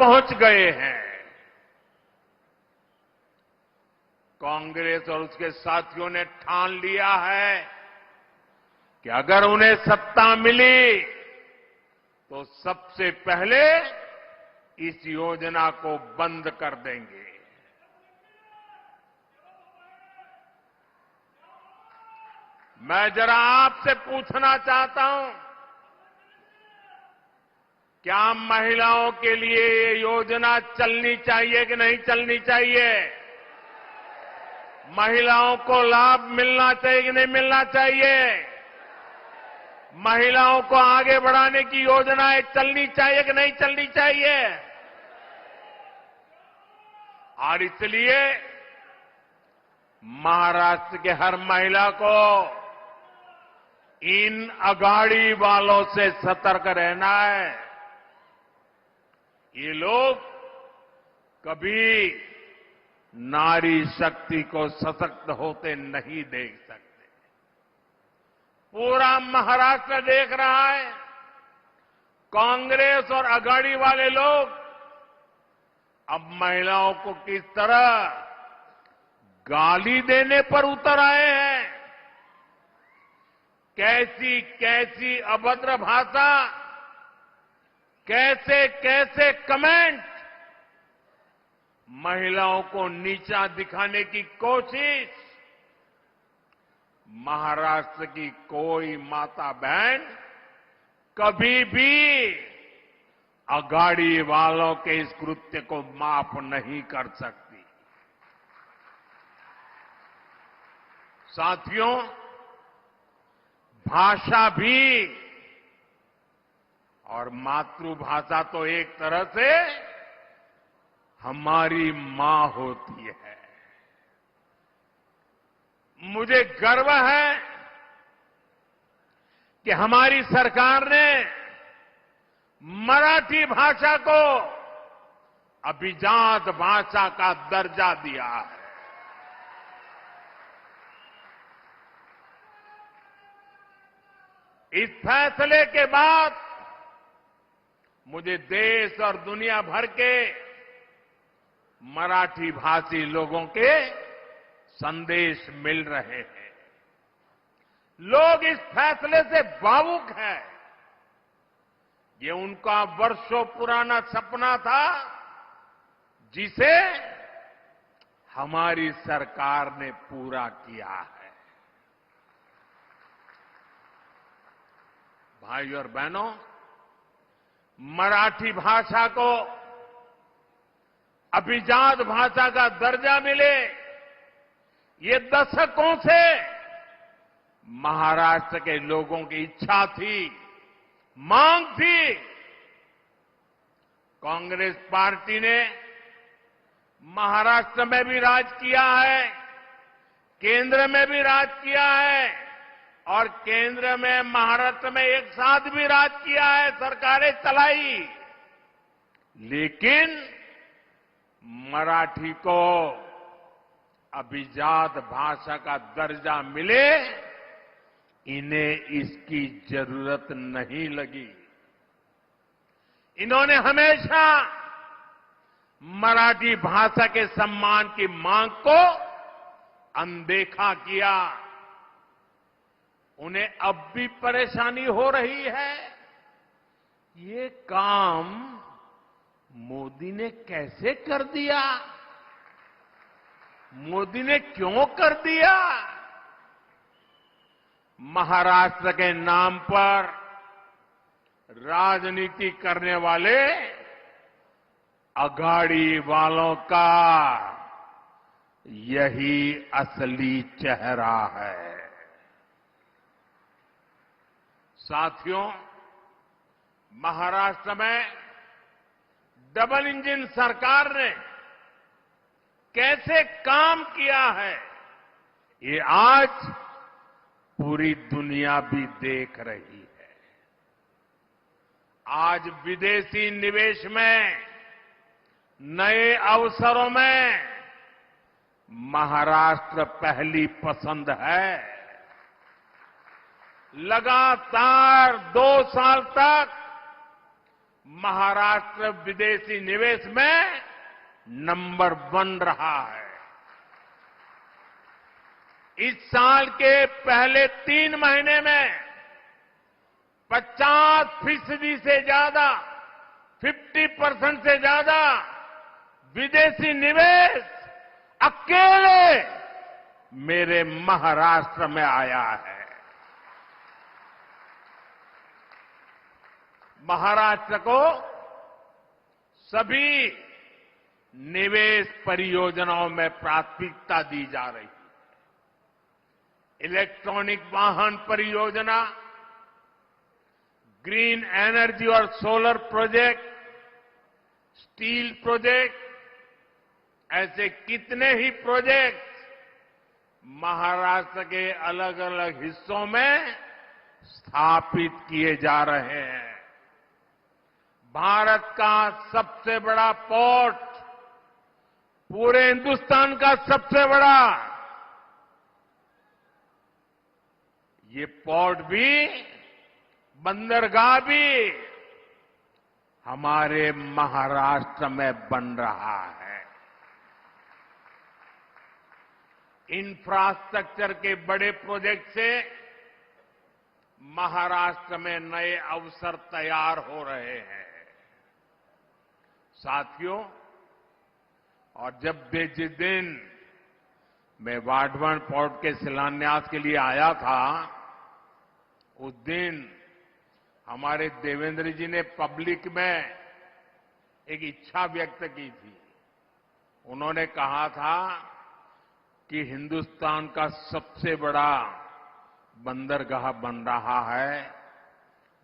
पहुंच गए हैं। कांग्रेस और उसके साथियों ने ठान लिया है कि अगर उन्हें सत्ता मिली तो सबसे पहले इस योजना को बंद कर देंगे। मैं जरा आपसे पूछना चाहता हूं, क्या महिलाओं के लिए ये योजना चलनी चाहिए कि नहीं चलनी चाहिए? महिलाओं को लाभ मिलना चाहिए कि नहीं मिलना चाहिए? महिलाओं को आगे बढ़ाने की योजनाएं चलनी चाहिए कि नहीं चलनी चाहिए? और इसलिए महाराष्ट्र के हर महिला को इन अघाड़ी वालों से सतर्क रहना है। ये लोग कभी नारी शक्ति को सशक्त होते नहीं देख सकते। पूरा महाराष्ट्र देख रहा है, कांग्रेस और अघाड़ी वाले लोग अब महिलाओं को किस तरह गाली देने पर उतर आए हैं। कैसी कैसी अभद्र भाषा, कैसे कैसे कमेंट, महिलाओं को नीचा दिखाने की कोशिश। महाराष्ट्र की कोई माता बहन कभी भी अघाड़ी वालों के इस कृत्य को माफ नहीं कर सकती। साथियों, भाषा भी और मातृभाषा तो एक तरह से हमारी मां होती है। मुझे गर्व है कि हमारी सरकार ने मराठी भाषा को अभिजात भाषा का दर्जा दिया है। इस फैसले के बाद मुझे देश और दुनिया भर के मराठी भाषी लोगों के संदेश मिल रहे हैं। लोग इस फैसले से भावुक हैं। ये उनका वर्षों पुराना सपना था, जिसे हमारी सरकार ने पूरा किया है। भाइयों और बहनों, मराठी भाषा को अभिजात भाषा का दर्जा मिले, ये दशकों से महाराष्ट्र के लोगों की इच्छा थी, मांग थी। कांग्रेस पार्टी ने महाराष्ट्र में भी राज किया है, केंद्र में भी राज किया है और केंद्र में महाराष्ट्र में एक साथ भी राज किया है, सरकारें चलाई। लेकिन मराठी को अभिजात भाषा का दर्जा मिले, इन्हें इसकी जरूरत नहीं लगी। इन्होंने हमेशा मराठी भाषा के सम्मान की मांग को अनदेखा किया। उन्हें अब भी परेशानी हो रही है। ये काम मोदी ने कैसे कर दिया? मोदी ने क्यों कर दिया? महाराष्ट्र के नाम पर राजनीति करने वाले अघाड़ी वालों का यही असली चेहरा है। साथियों, महाराष्ट्र में डबल इंजन सरकार ने कैसे काम किया है, ये आज पूरी दुनिया भी देख रही है। आज विदेशी निवेश में, नए अवसरों में महाराष्ट्र पहली पसंद है। लगातार 2 साल तक महाराष्ट्र विदेशी निवेश में नंबर 1 रहा है। इस साल के पहले 3 महीने में 50% से ज्यादा, 50% से ज्यादा विदेशी निवेश अकेले मेरे महाराष्ट्र में आया है। महाराष्ट्र को सभी निवेश परियोजनाओं में प्राथमिकता दी जा रही है। इलेक्ट्रॉनिक वाहन परियोजना, ग्रीन एनर्जी और सोलर प्रोजेक्ट, स्टील प्रोजेक्ट, ऐसे कितने ही प्रोजेक्ट महाराष्ट्र के अलग अलग हिस्सों में स्थापित किए जा रहे हैं। भारत का सबसे बड़ा पोर्ट, पूरे हिंदुस्तान का सबसे बड़ा, ये पोर्ट भी, बंदरगाह भी हमारे महाराष्ट्र में बन रहा है। इंफ्रास्ट्रक्चर के बड़े प्रोजेक्ट से महाराष्ट्र में नए अवसर तैयार हो रहे हैं। साथियों, और जिस दिन मैं वाढवण पोर्ट के शिलान्यास के लिए आया था, उस दिन हमारे देवेंद्र जी ने पब्लिक में एक इच्छा व्यक्त की थी। उन्होंने कहा था कि हिंदुस्तान का सबसे बड़ा बंदरगाह बन रहा है।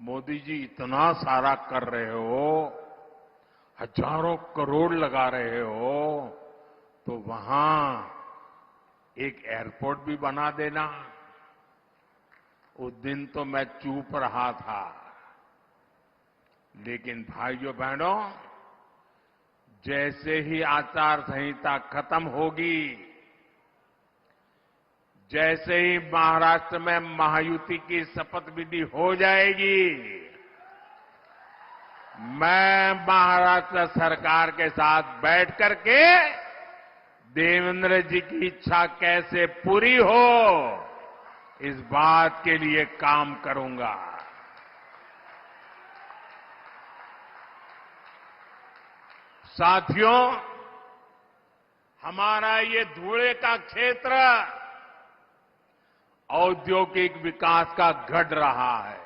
मोदी जी इतना सारा कर रहे हो, हजारों करोड़ लगा रहे हो, तो वहां एक एयरपोर्ट भी बना देना। उस दिन तो मैं चुप रहा था, लेकिन भाइयों बहनों, जैसे ही आचार संहिता खत्म होगी, जैसे ही महाराष्ट्र में महायुति की शपथ विधि हो जाएगी, मैं महाराष्ट्र सरकार के साथ बैठ करके देवेंद्र जी की इच्छा कैसे पूरी हो, इस बात के लिए काम करूंगा। साथियों, हमारा ये धुले का क्षेत्र औद्योगिक विकास का गढ़ रहा है।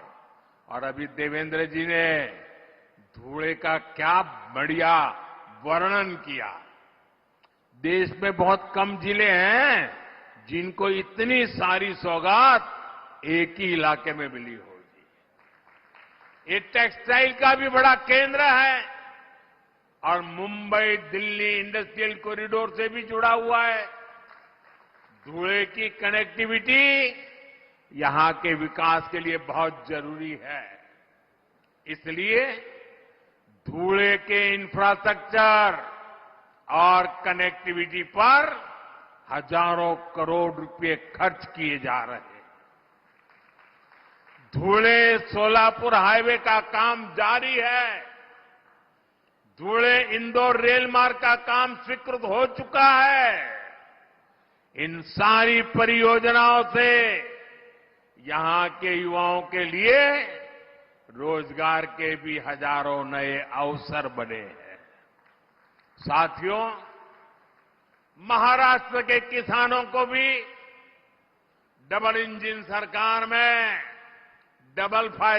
और अभी देवेंद्र जी ने धुले का क्या बढ़िया वर्णन किया। देश में बहुत कम जिले हैं जिनको इतनी सारी सौगात एक ही इलाके में मिली होगी। ये टेक्सटाइल का भी बड़ा केंद्र है और मुंबई दिल्ली इंडस्ट्रियल कॉरिडोर से भी जुड़ा हुआ है। धुले की कनेक्टिविटी यहां के विकास के लिए बहुत जरूरी है। इसलिए धुले के इंफ्रास्ट्रक्चर और कनेक्टिविटी पर हजारों करोड़ रुपए खर्च किए जा रहे हैं। धुले सोलापुर हाईवे का काम जारी है। धुले इंदौर रेल मार्ग का काम स्वीकृत हो चुका है। इन सारी परियोजनाओं से यहां के युवाओं के लिए रोजगार के भी हजारों नए अवसर बने हैं। साथियों, महाराष्ट्र के किसानों को भी डबल इंजन सरकार में डबल फायदा